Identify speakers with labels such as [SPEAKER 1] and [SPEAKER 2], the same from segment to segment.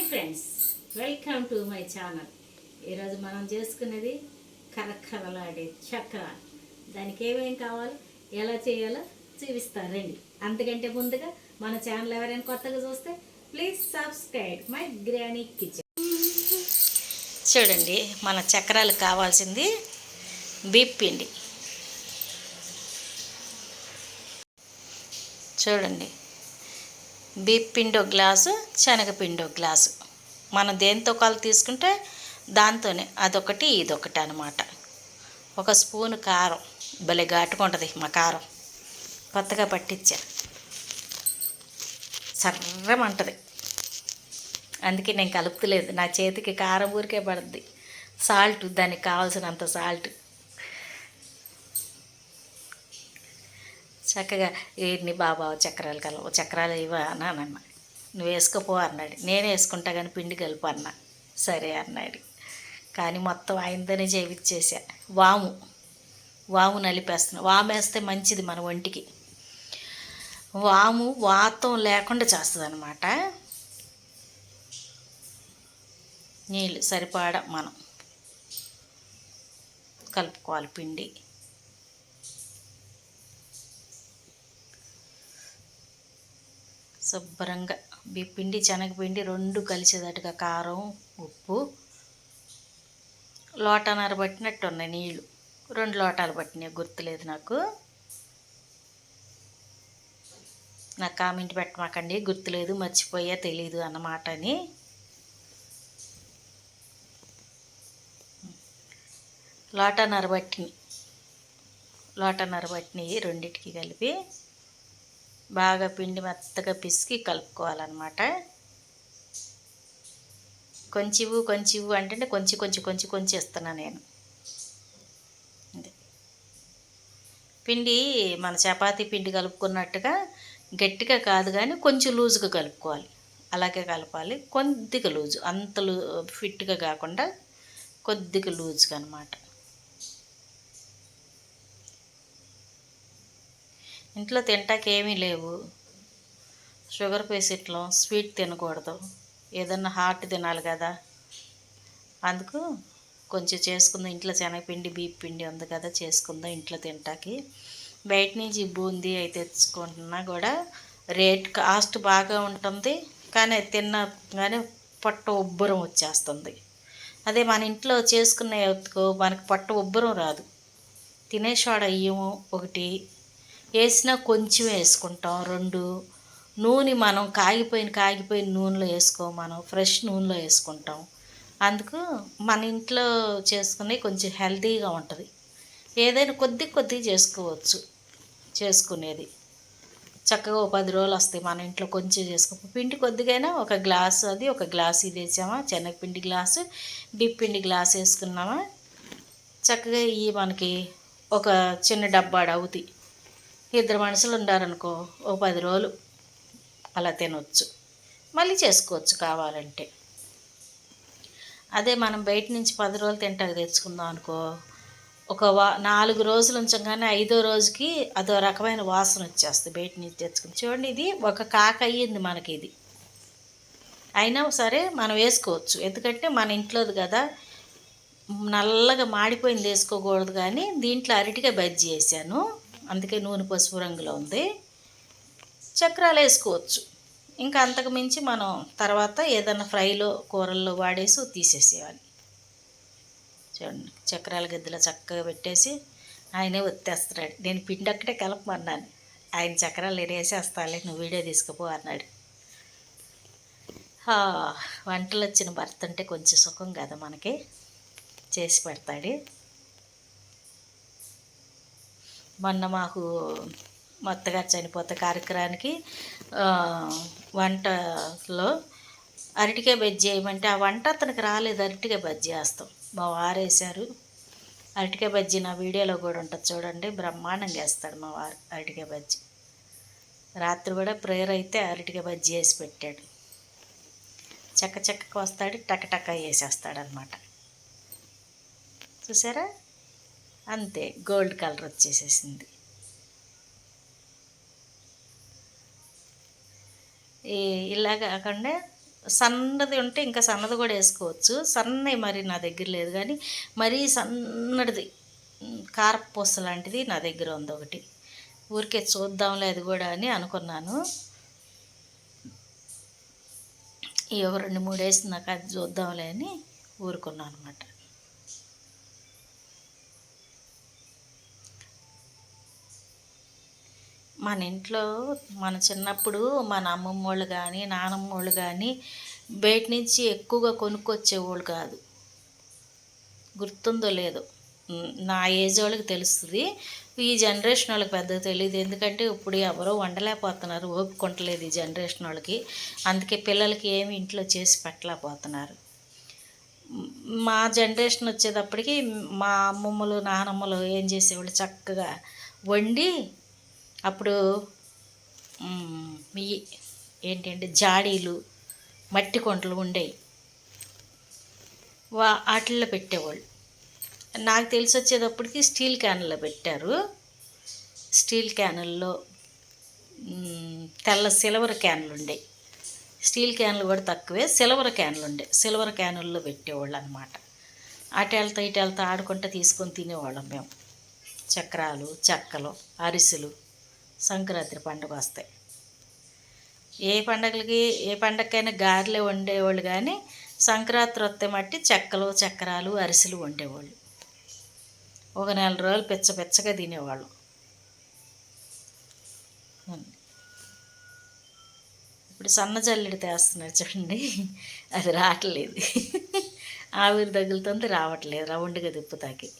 [SPEAKER 1] Friends, welcome to my channel. ఈరోజు మనం చేసుకునేది కరకరలాడే చక్ర. దానికి ఏమేమి కావాలి, ఎలా చేయాలో చూపిస్తారు రండి. అంతకంటే ముందుగా మన ఛానల్ ఎవరైనా కొత్తగా చూస్తే please subscribe my granny kitchen. చూడండి, మన చక్రాలు కావాల్సింది బీప్ పిండి. చూడండి, బీప్ పిండి ఒక గ్లాసు, శనగపిండి ఒక గ్లాసు. మనం దేంతో కాలు తీసుకుంటే దాంతోనే అదొకటి ఇదొకటి అనమాట. ఒక స్పూను కారం, భలే ఘాటుకుంటుంది మా కారం, కొత్తగా పట్టించా, సర్రమంటుంది. అందుకే నేను కలుపుతలేదు, నా చేతికి కారం ఊరికే పడుద్ది. సాల్ట్, దానికి కావాల్సినంత సాల్ట్. చక్కగా వీటిని బాబా చక్రాలు ఇవ్వ అన్నానన్న. నువ్వు వేసుకోపో అన్నాడు. నేనే వేసుకుంటా కానీ పిండి కలుపు అన్నా. సరే అన్నాడు. కానీ మొత్తం ఆయనతోనే చేయించేసా. వాము నలిపేస్తున్నా. వాము వేస్తే మంచిది మన ఒంటికి. వాము వాతం లేకుండా చేస్తుంది అన్నమాట. నీళ్ళు సరిపడా మనం కలుపుకోవాలి. పిండి శుభ్రంగా పిండి శనగపిండి రెండు కలిసేటట్టుగా కారం, ఉప్పు, లోటాన్నర పట్టినట్టు ఉన్నాయి నీళ్ళు. 2 లోటాలు పట్టినాయి, గుర్తులేదు నాకు కామెంట్ పెట్టమాకండి, గుర్తులేదు, మర్చిపోయా, తెలీదు అన్నమాట అని. లోటాన్నర పట్టినవి రెండింటికి కలిపి బాగా పిండి మెత్తగా పిసికి కలుపుకోవాలన్నమాట. కొంచెం అంటే కొంచెం ఇస్తున్నాను నేను. పిండి మన చపాతీ పిండి కలుపుకున్నట్టుగా గట్టిగా కాదు కానీ కొంచెం లూజుగా కలుపుకోవాలి. అలాగే కలపాలి. కొద్దిగా లూజు, అంత ఫిట్గా కాకుండా కొద్దిగా లూజుగా అనమాట. ఇంట్లో తింటాకి ఏమీ లేవు. షుగర్ పేషెంట్లో స్వీట్ తినకూడదు, ఏదన్నా హాట్ తినాలి కదా. అందుకు కొంచెం చేసుకుందాం. ఇంట్లో శనగపిండి, బీప్ పిండి ఉంది కదా, చేసుకుందాం ఇంట్లో తింటాకి. బయట నుంచి బూందీ అయితే తెచ్చుకుంటున్నా కూడా రేట్ కాస్ట్ బాగా ఉంటుంది, కానీ అది తినగానే పొట్ట ఉబ్బరం వచ్చేస్తుంది. అదే మన ఇంట్లో చేసుకున్న మనకి పొట్ట ఉబ్బరం రాదు. తినే సోడా అయ్యము ఒకటి వేసినా కొంచెం వేసుకుంటాం. 2 నూనె మనం కాగిపోయిన నూనెలో మనం ఫ్రెష్ నూనెలో వేసుకుంటాం. అందుకు మన ఇంట్లో చేసుకునే కొంచెం హెల్తీగా ఉంటుంది. ఏదైనా కొద్ది చేసుకోవచ్చు. చేసుకునేది చక్కగా 10 రోజులు వస్తాయి. మన ఇంట్లో కొంచెం పిండి కొద్దిగైనా ఒక గ్లాసు, అది ఒక గ్లాసు ఇది వేసామా, శనగపిండి గ్లాసు, బిప్ పిండి గ్లాసు వేసుకున్నామా, చక్కగా ఇవి మనకి ఒక చిన్న డబ్బాడు అవుతాయి. 2 మనుషులు ఉండారనుకో, 10 రోజులు అలా తినవచ్చు. మళ్ళీ చేసుకోవచ్చు కావాలంటే. అదే మనం బయట నుంచి 10 రోజులు తింటాక తెచ్చుకుందాం అనుకో, ఒక 4 రోజులు ఉంచగానే 5వ రోజుకి అదో రకమైన వాసన వచ్చేస్తుంది బయట నుంచి తెచ్చుకుని. చూడండి, ఇది ఒక కాక అయ్యింది మనకి. ఇది అయినా సరే మనం వేసుకోవచ్చు, ఎందుకంటే మన ఇంట్లోది కదా. నల్లగా మాడిపోయింది వేసుకోకూడదు, కానీ దీంట్లో అరటికాయ బజ్జీ వేసాను, అందుకే నూనె పసుపు రంగులో ఉంది. చక్రాలు వేసుకోవచ్చు. ఇంకా అంతకు మించి మనం తర్వాత ఏదైనా ఫ్రైలో, కూరల్లో వాడేసి తీసేసేయాలి. చూడండి, చక్రాల గిద్దలో చక్కగా పెట్టేసి ఆయనే ఒత్తేస్తున్నాడు. నేను పిండి ఒక్కటే కలపమన్నాను, ఆయన చక్రాలు నేను వేసేస్తాలే, నువ్వు వీడియో తీసుకుపో అన్నాడు. వంటలు వచ్చిన భర్త అంటే కొంచెం సుఖం కదా మనకి, చేసి పెడతాడు. మొన్న మాకు మా అత్తగారు చనిపోతే కార్యక్రమానికి వంటలో అరటికాయ బజ్జీ వేయమంటే ఆ వంట అతనికి రాలేదు. అరటికాయ బజ్జీ వేస్తాం, మా వారు వేశారు. అరటికాయ బజ్జీ నా వీడియోలో కూడా ఉంటుంది చూడండి, బ్రహ్మాండంగా వేస్తాడు మా వారు అరటికాయ బజ్జీ. రాత్రి కూడా ప్రేయర్ అయితే అరటికాయ బజ్జీ వేసి పెట్టాడు. చక్కగా వస్తాడు, టక వేసేస్తాడనమాట. చూసారా, అంతే, గోల్డ్ కలర్ వచ్చేసేసింది. ఇలా కాకుండా సన్నది ఉంటే ఇంకా సన్నది కూడా వేసుకోవచ్చు. సన్నవి మరి నా దగ్గర లేదు, కానీ మరీ సన్నటిది కారపూస లాంటిది నా దగ్గర ఉంది ఒకటి. ఊరికే చూద్దాంలే అది కూడా అని అనుకున్నాను. ఈ 2-3 వేసింది నాకు, అది చూద్దాంలే అని ఊరుకున్నాను అనమాట. మన ఇంట్లో మన చిన్నప్పుడు మన అమ్మమ్మ వాళ్ళు కానీ నానమ్మ వాళ్ళు కానీ బయట నుంచి ఎక్కువగా కొనుక్కొచ్చేవాళ్ళు కాదు. గుర్తుందో లేదో, నా ఏజ్ వాళ్ళకి తెలుస్తుంది, ఈ జనరేషన్ వాళ్ళకి పెద్దగా తెలియదు. ఎందుకంటే ఇప్పుడు ఎవరో వండలేకపోతున్నారు, ఓపుకుంటలేదు ఈ జనరేషన్ వాళ్ళకి. అందుకే పిల్లలకి ఏమి ఇంట్లో చేసి పెట్టలేకపోతున్నారు. మా జనరేషన్ వచ్చేటప్పటికి మా అమ్మమ్మలు నానమ్మలు ఏం చేసేవాళ్ళు, చక్కగా వండి అప్పుడు మీ ఏంటంటే జాడీలు మట్టి కొంటలు ఉండేవి, వాటిల్లో పెట్టేవాళ్ళు. నాకు తెలిసి వచ్చేటప్పటికి స్టీల్ క్యాన్లో పెట్టారు. స్టీల్ క్యానుల్లో తెల్ల సిల్వర్ క్యాన్లు ఉండేవి. స్టీల్ క్యాన్లు కూడా తక్కువే, సిల్వర్ క్యాన్లు ఉండే, సిల్వర్ క్యానుల్లో పెట్టేవాళ్ళు అనమాట. అటెళ్తా ఇటెళ్తా ఆడుకుంటూ తీసుకొని తినేవాళ్ళం మేము. చక్రాలు, చెక్కలు, అరిసెలు సంక్రాంతి పండుగ వస్తాయి. ఏ పండగకైనా గారెలే వండేవాళ్ళు, కానీ సంక్రాంతి వస్తే మట్టి చెక్కలు, చక్రాలు, అరిసెలు వండేవాళ్ళు. ఒక 4 రోజులు పెచ్చగా తినేవాళ్ళం. ఇప్పుడు సన్నజల్లెడి తెస్తున్నారు చూడండి, అది రావట్లేదు. ఆవిరి తగులుతుంది, రావట్లేదు రౌండ్గా తిప్పుతాకి.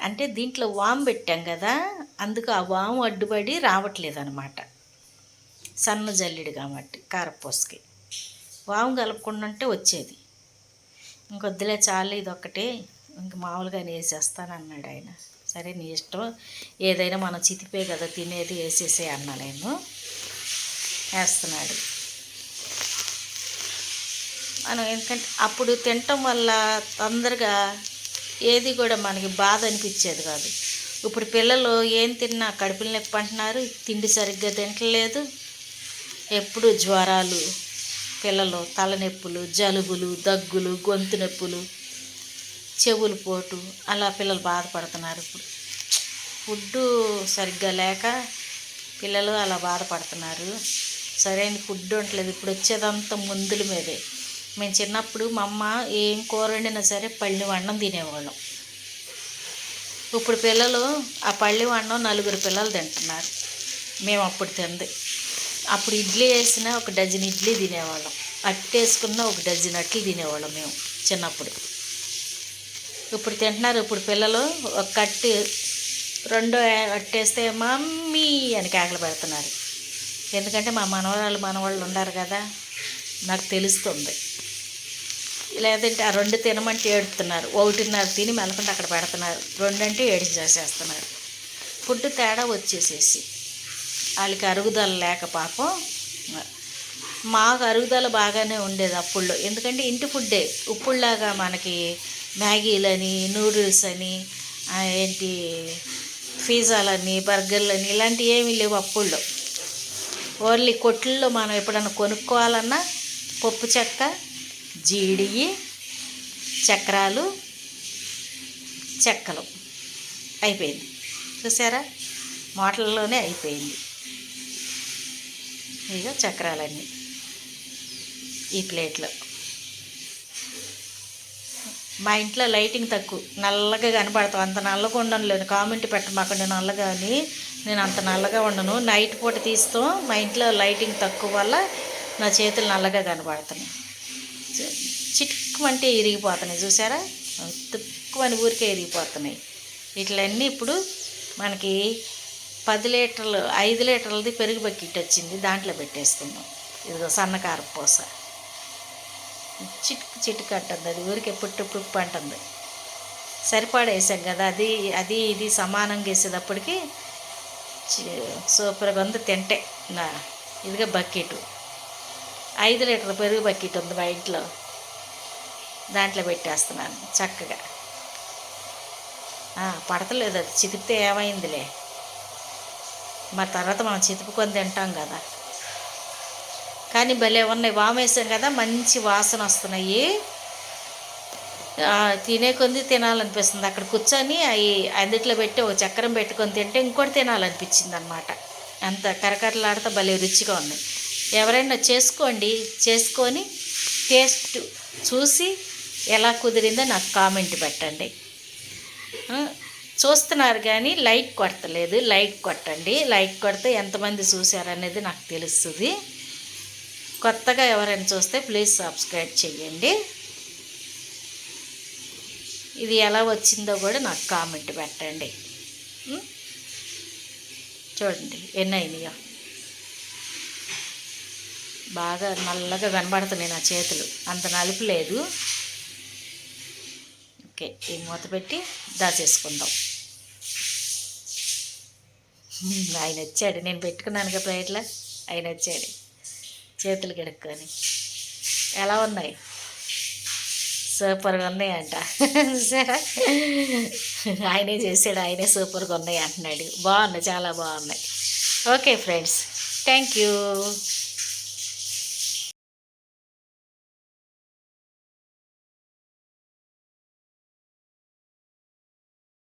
[SPEAKER 1] అంటే దీంట్లో వాము పెట్టాం కదా, అందుకు ఆ వాము అడ్డుపడి రావట్లేదు అనమాట. సన్న జల్లెడు కాబట్టి కారపూసకి వాము కలుపుకుండా ఉంటే వచ్చేది. ఇంకొద్దులే చాలు ఇదొక్కటే, ఇంక మామూలుగానే వేసేస్తానన్నాడు ఆయన. సరే నీ ఇష్టం, ఏదైనా మనం చితిపే కదా తినేది, వేసేసే అన్నా నేను. వేస్తున్నాడు. మనం ఎందుకంటే అప్పుడు తినటం వల్ల తొందరగా ఏది కూడా మనకి బాధ అనిపించేది కాదు. ఇప్పుడు పిల్లలు ఏం తిన్నా కడుపులు నొప్పి అంటున్నారు, తిండి సరిగ్గా తింటలేదు, ఎప్పుడు జ్వరాలు, పిల్లలు తలనొప్పులు, జలుబులు, దగ్గులు, గొంతు నొప్పులు, చెవులు పోటు, అలా పిల్లలు బాధపడుతున్నారు. ఇప్పుడు ఫుడ్డు సరిగ్గా లేక పిల్లలు అలా బాధపడుతున్నారు. సరైన ఫుడ్ ఉండలేదు. ఇప్పుడు వచ్చేదంతా మందుల మీదే. మేము చిన్నప్పుడు మా అమ్మ ఏం కూర వండినా సరే పళ్ళి అన్నం తినేవాళ్ళం. ఇప్పుడు పిల్లలు ఆ పళ్ళి అన్నం 4 పిల్లలు తింటున్నారు. మేము అప్పుడు తింది. అప్పుడు ఇడ్లీ వేసినా 1 డజన్ ఇడ్లీ తినేవాళ్ళం, అట్టు వేసుకున్న 1 డజన్ అట్లు తినేవాళ్ళం మేము చిన్నప్పుడు. ఇప్పుడు తింటున్నారు ఇప్పుడు పిల్లలు, ఒక కట్టు 2 అట్టేస్తే మమ్మీ అని కేకలు పెడుతున్నారు. ఎందుకంటే మా మనవాళ్ళు ఉన్నారు కదా, నాకు తెలుస్తుంది. లేదంటే ఆ 2 తినమంటే ఏడుతున్నారు, 1.5 తిని మెలకుండా అక్కడ పెడుతున్నారు, 2 అంటే ఏడిచి చేసేస్తున్నారు. ఫుడ్ తేడా వచ్చేసేసి వాళ్ళకి అరుగుదల లేక పాపం. మాకు అరుగుదల బాగానే ఉండేది అప్పుల్లో, ఎందుకంటే ఇంటి ఫుడ్డే. ఇప్పుడులాగా మనకి మ్యాగీలని, నూడిల్స్ అని, ఏంటి పిజ్జాలని, బర్గర్లని ఇలాంటివి ఏమీ లేవు అప్పుల్లో. ఓన్లీ కొట్లలో మనం ఎప్పుడన్నా కొనుక్కోవాలన్నా పప్పు చెక్క, జీడి, చక్రాలు, చెక్కలు అయిపోయింది. చూసారా, మాటల్లోనే అయిపోయింది. ఇక చక్రాలన్నీ ఈ ప్లేట్లో. మా ఇంట్లో లైటింగ్ తక్కువ, నల్లగా కనపడతాం. అంత నల్లగా ఉండను లేదు, కామెంట్ పెట్టమాకండి నల్లగా అని. నేను అంత నల్లగా ఉండను. నైట్ పూట తీస్తాం, మా ఇంట్లో లైటింగ్ తక్కువ వల్ల నా చేతులు నల్లగా కనపడుతున్నాయి. చిటుక్కుమంటే ఇరిగిపోతున్నాయి. చూసారా, తుక్కుమని ఊరికే ఇరిగిపోతున్నాయి. ఇట్లన్నీ ఇప్పుడు మనకి 10 లీటర్లు 5 లీటర్లది పెరుగు బకెట్ వచ్చింది, దాంట్లో పెట్టేసుకున్నాం. ఇదిగో సన్నకారపూస చిటుకు అంటుంది, అది ఊరికే పుట్టు అంటుంది. సరిపడా వేసాం కదా, అది ఇది సమానంగా వేసేటప్పటికి సూపర్గా ఉంది తింటే. ఇదిగా బకెట్ 5 లీటర్ల పెరుగు బకెట్ ఉంది మా ఇంట్లో, దాంట్లో పెట్టేస్తున్నాను చక్కగా. పడతలేదు, అది చితికితే ఏమైందిలే, మరి తర్వాత మనం చితుపుకొని తింటాం కదా. కానీ భలే ఉన్నాయి. వామేసాం కదా, మంచి వాసన వస్తున్నాయి. తినే కొద్ది తినాలనిపిస్తుంది. అక్కడ కూర్చొని అవి అందుట్లో పెట్టి ఒక చక్రం పెట్టుకొని తింటే ఇంకోటి తినాలనిపించింది అనమాట. అంత కరకరలాడితే భలే రుచిగా ఉన్నాయి. ఎవరైనా చేసుకోండి, చేసుకొని టేస్ట్ చూసి ఎలా కుదిరిందో నాకు కామెంట్ పెట్టండి. చూస్తున్నారు కానీ లైక్ కొట్టలేదు, లైక్ కొట్టండి. లైక్ కొడితే ఎంతమంది చూశారనేది నాకు తెలుస్తుంది. కొత్తగా ఎవరైనా చూస్తే ప్లీజ్ సబ్స్క్రైబ్ చేయండి. ఇది ఎలా వచ్చిందో కూడా నాకు కామెంట్ పెట్టండి. చూడండి ఎన్ని అయినాయో, బాగా నల్లగా కనబడుతున్నాయి నా చేతులు, అంత నలుపు లేదు. ఓకే, ఈ మూత పెట్టి దాచేసుకుందాం. ఆయన వచ్చాడు, నేను పెట్టుకున్నాను కదా ప్లేట్లో, ఆయన వచ్చాడు చేతులు కడుక్కొని. ఎలా ఉన్నాయి? సూపర్గా ఉన్నాయంట. సరే, ఆయనే చేసాడు, ఆయనే సూపర్గా ఉన్నాయి అంటున్నాడు. బాగున్నాయి, చాలా బాగున్నాయి. Okay friends, thank you.